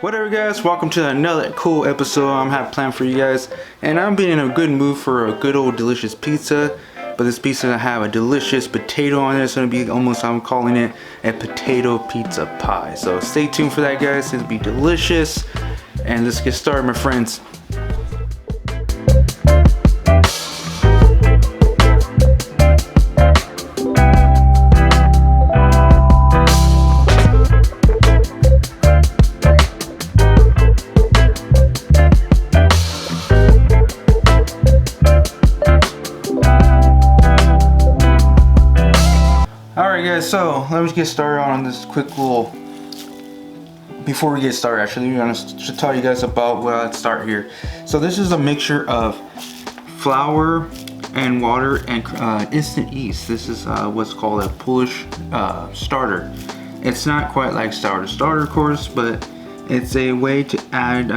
Whatever guys, welcome to another cool episode I'm have planned for you guys, and I'm being in a good mood for a good old delicious pizza. But this pizza gonna have a delicious potato on it. It's gonna be almost, I'm calling it a potato pizza pie. So stay tuned for that guys, it'll be delicious. And let's get started my friends. Alright guys, so let me get started on this quick little, before we get started actually, I should tell you guys about what I'd start here. So this is a mixture of flour and water and instant yeast. This is what's called a Polish starter. It's not quite like starter of course, but it's a way to add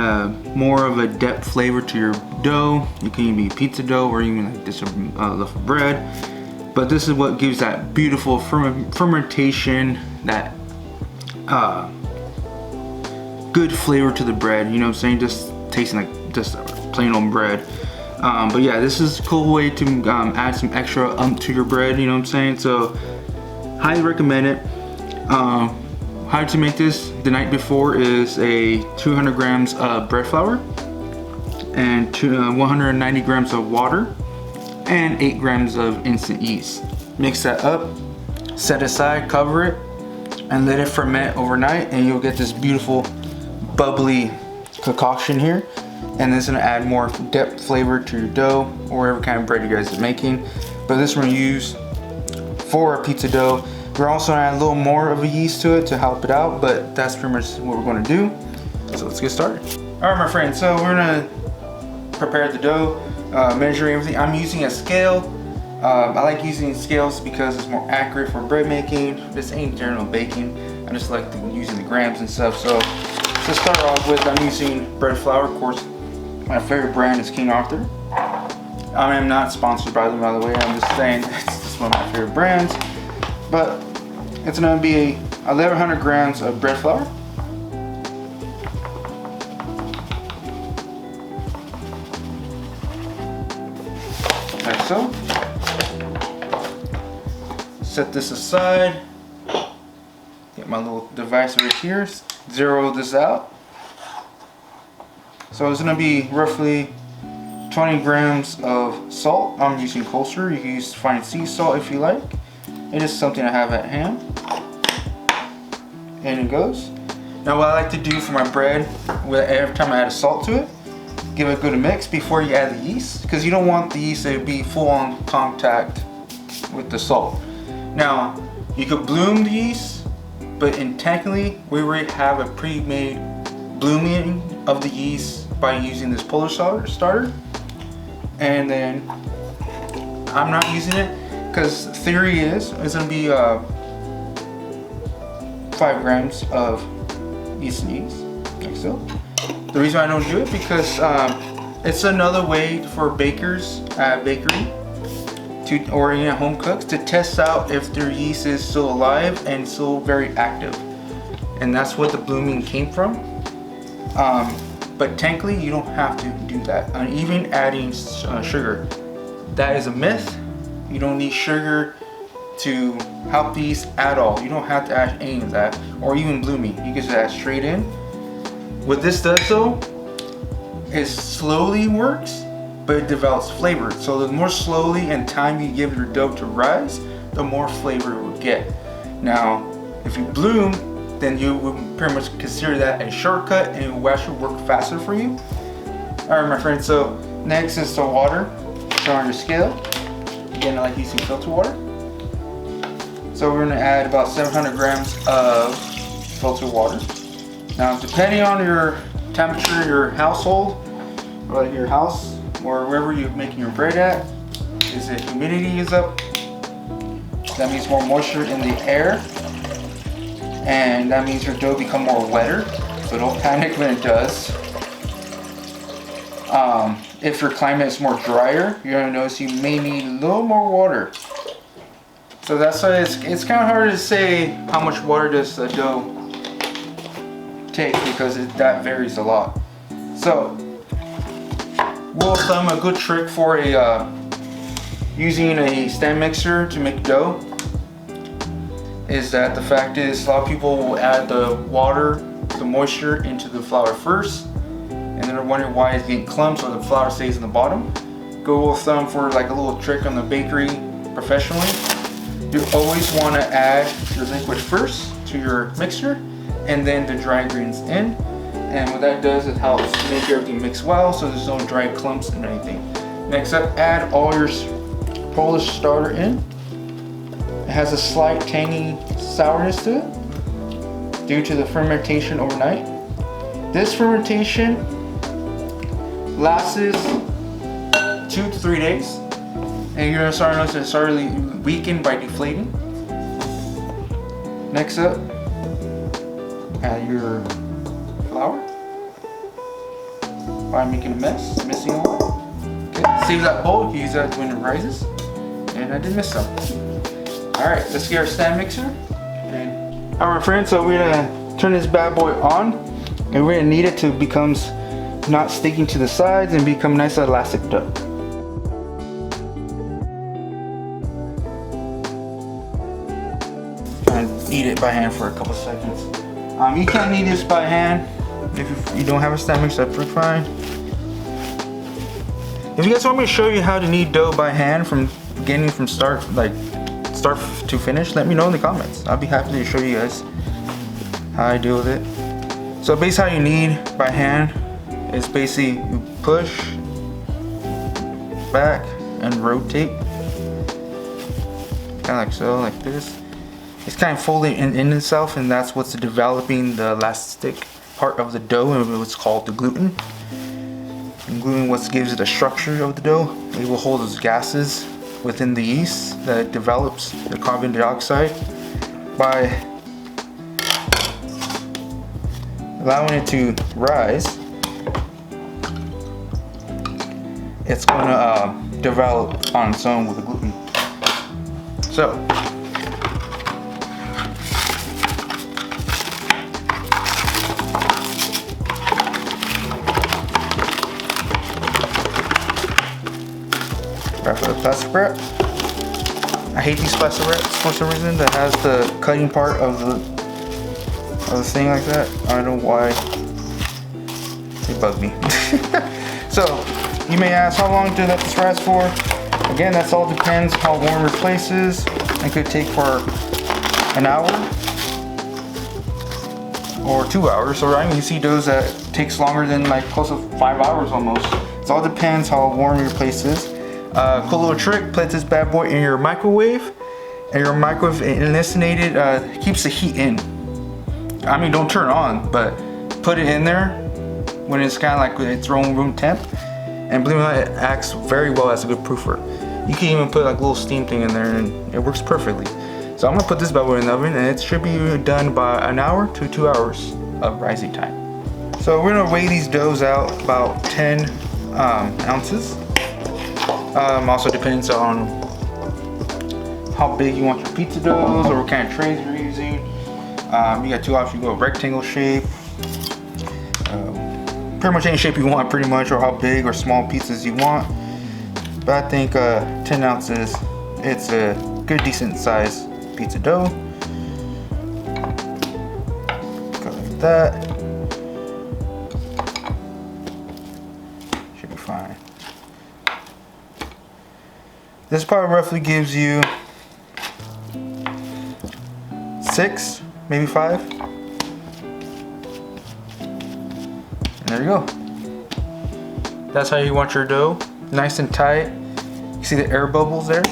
more of a depth flavor to your dough. It can even be pizza dough or even like this loaf of bread. But this is what gives that beautiful fermentation, that good flavor to the bread. You know what I'm saying? Just tasting like just plain old bread. But yeah, this is a cool way to add some extra to your bread. You know what I'm saying? So highly recommend it. How to make this the night before is a 200 grams of bread flour and 190 grams of water. And 8 grams of instant yeast. Mix that up, set aside, cover it, and let it ferment overnight, and you'll get this beautiful bubbly concoction here. And this is gonna add more depth flavor to your dough or whatever kind of bread you guys are making. But this we're gonna use for a pizza dough. We're also gonna add a little more of a yeast to it to help it out, but that's pretty much what we're gonna do. So let's get started. All right, my friends, so we're gonna prepare the dough. Measuring everything. I'm using a scale. I like using scales because it's more accurate for bread making. This ain't general baking. I just like using the grams and stuff. So to start off with, I'm using bread flour. Of course, my favorite brand is King Arthur. I am not sponsored by them, by the way. I'm just saying it's just one of my favorite brands. But it's going to be 1,100 grams of bread flour. Like so. Set this aside. Get my little device over here. Zero this out. So it's going to be roughly 20 grams of salt. I'm using kosher. You can use fine sea salt if you like. It is something I have at hand. And it goes. Now what I like to do for my bread, every time I add salt to it, give it a good mix before you add the yeast, because you don't want the yeast to be full on contact with the salt. Now, you could bloom the yeast, but technically we already have a pre-made blooming of the yeast by using this Polish starter. And then I'm not using it because theory is it's going to be 5 grams of yeast, like so. The reason I don't do it because it's another way for bakers at a bakery or home cooks to test out if their yeast is still alive and still very active, and that's what the blooming came from. But technically you don't have to do that. And even adding sugar, that is a myth. You don't need sugar to help the yeast at all. You don't have to add any of that, or even blooming. You can just add straight in. What this does though, it slowly works, but it develops flavor. So the more slowly and time you give your dough to rise, the more flavor it will get. Now, if you bloom, then you would pretty much consider that a shortcut and it will actually work faster for you. All right, my friends, so next is the water. So on your scale, again, I like using filter water. So we're gonna add about 700 grams of filtered water. Now, depending on your temperature, your household, or your house, or wherever you're making your bread at, is the humidity is up. That means more moisture in the air, and that means your dough become more wetter. So don't panic when it does. If your climate is more drier, you're gonna notice you may need a little more water. So that's why it's kind of hard to say how much water does the dough take because that varies a lot. So, rule of thumb, a good trick for using a stand mixer to make dough is that the fact is a lot of people will add the water, the moisture into the flour first, and then they're wondering why it's getting clumped so the flour stays in the bottom. Good rule of thumb for like a little trick on the bakery professionally. You always want to add your liquid first to your mixture and then the dry ingredients in. And what that does is helps make everything mix well so there's no dry clumps and anything. Next up, add all your Polish starter in. It has a slight tangy sourness to it due to the fermentation overnight. This fermentation lasts 2 to 3 days, and you're gonna start to notice it started weaken by deflating. Next up, add your flour by making a mess, missing all. Okay, save that bowl. You can use that when it rises. And I did miss some. All right, let's get our stand mixer. All right, friends. So we're gonna turn this bad boy on, and we're gonna knead it till it becomes not sticking to the sides and become nice elastic dough. And knead it by hand for a couple seconds. You can't knead this by hand if you don't have a stand mixer. That's pretty fine. If you guys want me to show you how to knead dough by hand from beginning from start to finish, let me know in the comments. I'll be happy to show you guys how I deal with it. So basically how you knead by hand is basically you push back and rotate, kind of like so, like this. It's kind of folding in itself, and that's what's developing the elastic part of the dough, and what's called the gluten. And gluten what gives it the structure of the dough. It will hold those gases within the yeast that develops the carbon dioxide. By allowing it to rise, it's going to develop on its own with the gluten. So for the plastic wrap. I hate these plastic wraps for some reason that has the cutting part of the thing like that. I don't know why. They bug me. So you may ask, how long do I let this rise for? Again, that's all depends how warm your place is. It could take for an hour or 2 hours. So right, you see doughs that takes longer than like close to 5 hours almost. It all depends how warm your place is. Cool little trick, put this bad boy in your microwave, and your microwave insulated keeps the heat in. I mean, don't turn it on, but put it in there when it's kind of like its own room temp, and believe it or not, it acts very well as a good proofer. You can even put like a little steam thing in there and it works perfectly. So I'm gonna put this bad boy in the oven, and it should be done by an hour to 2 hours of rising time. So we're gonna weigh these doughs out about 10 ounces. Also depends on how big you want your pizza doughs or what kind of trays you're using. You got two options. You go rectangle shape, pretty much any shape you want pretty much, or how big or small pizzas you want. But I think 10 ounces, it's a good decent size pizza dough. Go like that. Should be fine. This part roughly gives you 6, maybe 5. And there you go. That's how you want your dough. Nice and tight. You see the air bubbles there?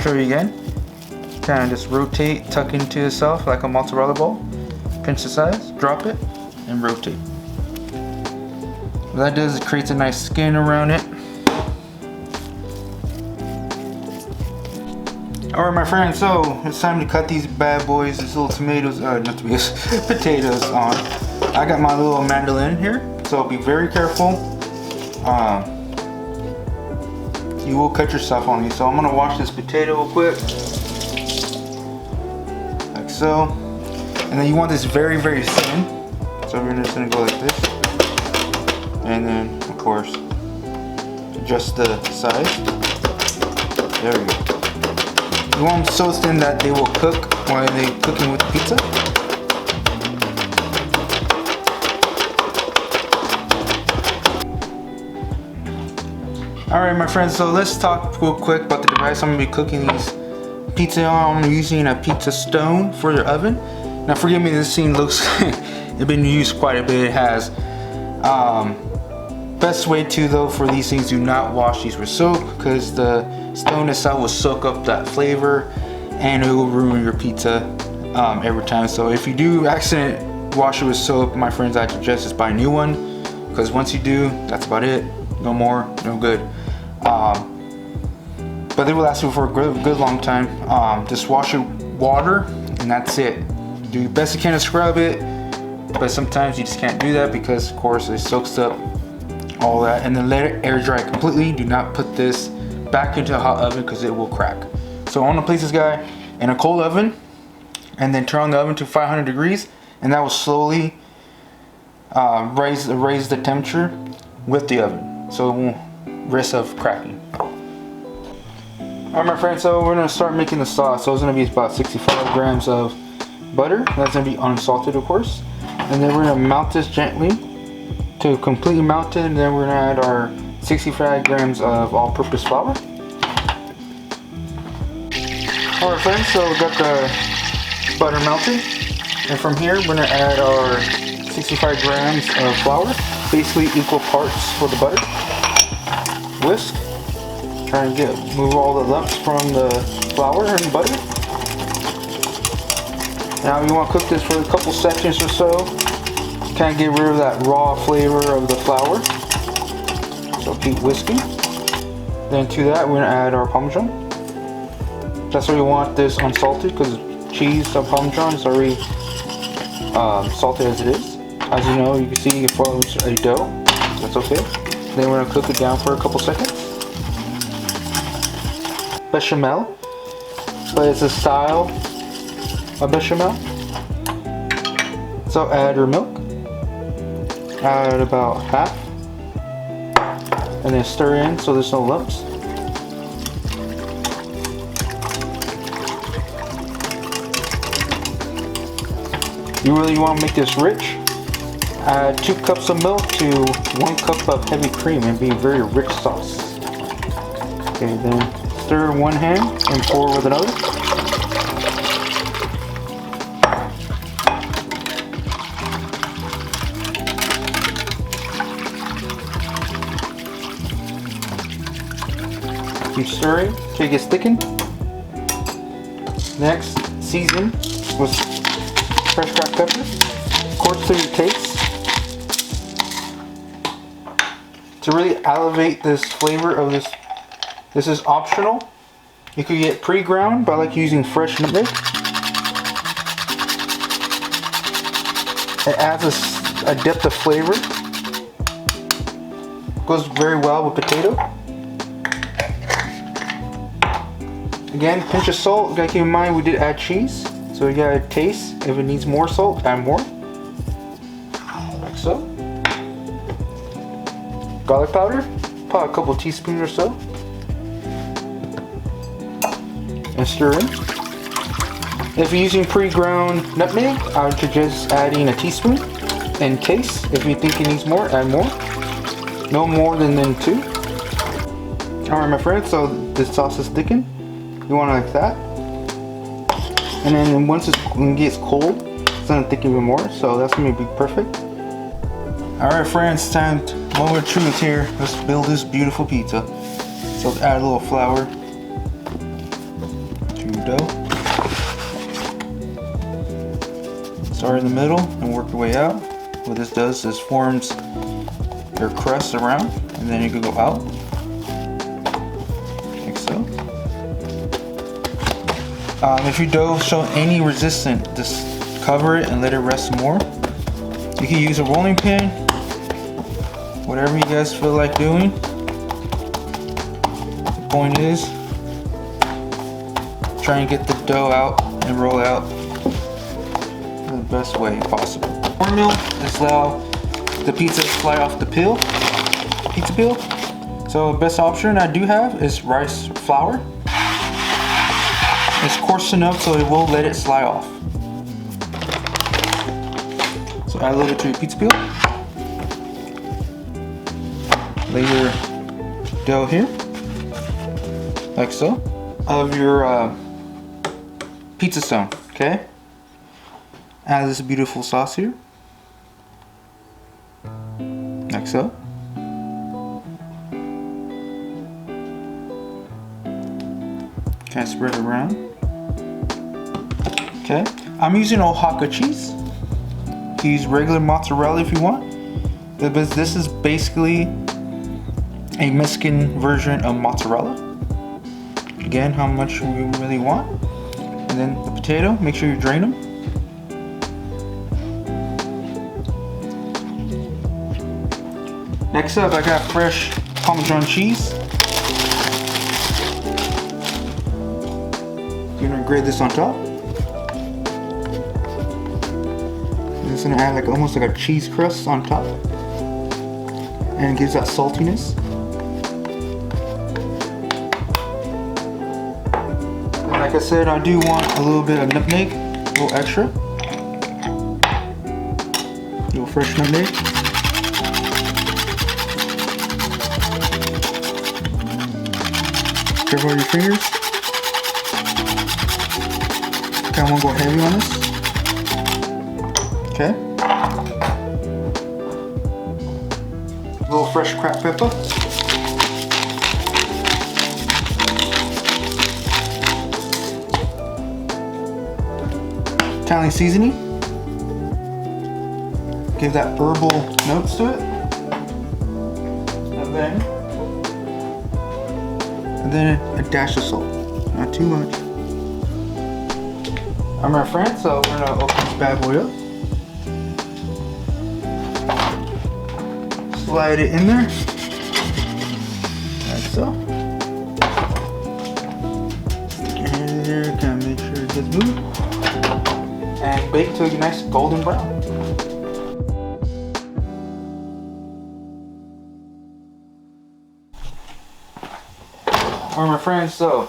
Show you again. Kind of just rotate, tuck into itself like a mozzarella ball. Pinch the sides, drop it, and rotate. What that does is it creates a nice skin around it. Alright my friends, so it's time to cut these bad boys, these little tomatoes, not tomatoes, potatoes on. I got my little mandolin here, so be very careful. You will cut yourself on these, so I'm gonna wash this potato real quick. Like so. And then you want this very, very thin. So we're just gonna go like this, and then of course adjust the size. There we go. You want them so thin that they will cook while they're cooking with the pizza. Alright my friends, so let's talk real quick about the device I'm going to be cooking these pizza on. I'm using a pizza stone for the oven. Now forgive me, this scene looks, it's been used quite a bit. It has. Best way to though for these things, do not wash these with soap, because the stone itself will soak up that flavor and it will ruin your pizza every time. So if you do accidentally wash it with soap, my friends, I suggest just buy a new one, because once you do, that's about it. No more, no good. But they will last you for a good long time. Just wash it with water and that's it. Do your best you can to scrub it, but sometimes you just can't do that because of course it soaks up all that. And then let it air dry completely. Do not put this back into a hot oven because it will crack. So I want to place this guy in a cold oven and then turn on the oven to 500 degrees, and that will slowly raise the temperature with the oven, so it won't risk of cracking. Alright my friends, so we're going to start making the sauce. So it's going to be about 65 grams of butter. That's going to be unsalted of course. And then we're going to melt this gently to completely melt it, and then we're going to add our 65 grams of all-purpose flour. Alright friends, so we got the butter melted, and from here we're going to add our 65 grams of flour, basically equal parts for the butter. Whisk, try and move all the lumps from the flour and butter. Now we want to cook this for a couple seconds or so, kind of get rid of that raw flavor of the flour. So keep whisking. Then to that we're going to add our Parmesan. That's why we want this unsalted, because cheese of Parmesan is already salted as it is. As you know, you can see it forms a dough. That's okay. Then we're going to cook it down for a couple seconds. Bechamel, but it's a style of bechamel. So add your milk. Add about half. And then stir in so there's no lumps. You really want to make this rich. Add 2 cups of milk to 1 cup of heavy cream and be a very rich sauce. Okay, then stir in one hand and pour with another. Keep stirring till it gets thickened. Next, season with fresh cracked pepper. Of course, to your taste. To really elevate this flavor of this is optional. You could get pre-ground, but I like using fresh nutmeg. It adds a depth of flavor. Goes very well with potato. Again, pinch of salt. You gotta keep in mind we did add cheese, so you gotta taste. If it needs more salt, add more. Like so. Garlic powder, probably a couple teaspoons or so. And stir in. If you're using pre-ground nutmeg, I would suggest adding a teaspoon in case. If you think it needs more, add more. No more than 2. Alright my friends, so this sauce is thickened. You want it like that. And then once it gets cold, it's gonna thicken even more, so that's gonna be perfect. Alright friends, time to moment of truth here. Let's build this beautiful pizza. So let's add a little flour to your dough. Start in the middle and work your way out. What this does is forms your crust around, and then you can go out. Like so. If your dough shows any resistance, just cover it and let it rest more. You can use a rolling pin, whatever you guys feel like doing. The point is, try and get the dough out and roll out in the best way possible. cornmeal, just allow the pizza to fly off the pizza peel. So the best option I do have is rice flour. It's coarse enough so it will let it slide off. So add a little bit to your pizza peel. Lay your dough here, like so, of your pizza stone, okay? Add this beautiful sauce here, like so. Okay, spread it around. Okay, I'm using oaxaca cheese. You can use regular mozzarella if you want, but this is basically a Mexican version of mozzarella. Again, how much you really want. And then the potato, make sure you drain them. Next up, I got fresh Parmesan cheese. You're gonna grate this on top. And it's gonna add like almost like a cheese crust on top. And it gives that saltiness. Like I said, I do want a little bit of nutmeg, a little extra. A little fresh nutmeg. Careful with your fingers. Okay, I won't go heavy on this. Okay. A little fresh cracked pepper. Italian seasoning. Give that herbal notes to it. And then a dash of salt. Not too much. Alright, my friends, so we're gonna open this bad boy up. Slide it in there. Like so. And there, kind of make sure it gets moved. And bake to a nice golden brown. Alright, my friends, so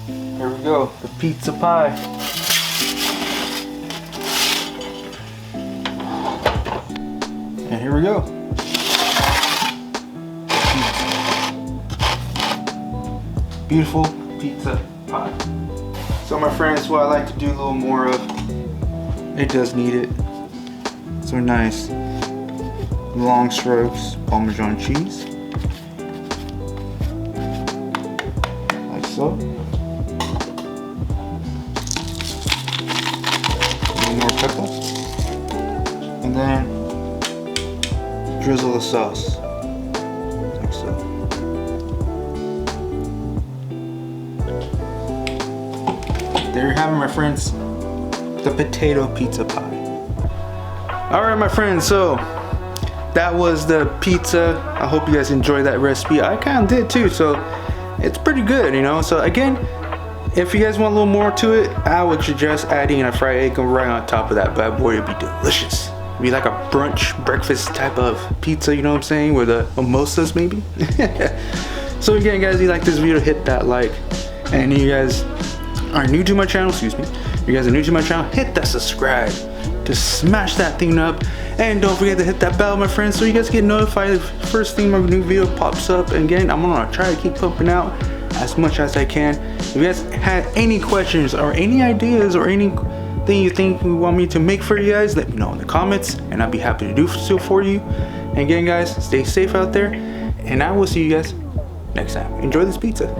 here we go, the pizza pie. And here we go. Beautiful pizza pie. So my friends, what I like to do a little more of, it does need it. So nice long strokes Parmesan cheese. Like so. A little more pepper. And then drizzle the sauce. Like so. There you have it, my friends. The potato pizza pie. Alright, my friends, so that was the pizza. I hope you guys enjoyed that recipe. I kind of did too, so it's pretty good, you know. So again, if you guys want a little more to it, I would suggest adding a fried egg right on top of that bad boy. It'd be delicious. It'd be like a brunch, breakfast type of pizza, you know what I'm saying, with the mimosas maybe. So again, guys, if you like this video, hit that like. And you guys are new to my channel, excuse me, if you guys are new to my channel, hit that subscribe to smash that thing up, and don't forget to hit that bell, my friends, so you guys get notified the first thing my new video pops up. And again, I'm gonna try to keep pumping out as much as I can. If you guys had any questions or any ideas or anything you think you want me to make for you guys, let me know in the comments, and I'll be happy to do so for you. And again, guys, stay safe out there, and I will see you guys next time. Enjoy this pizza.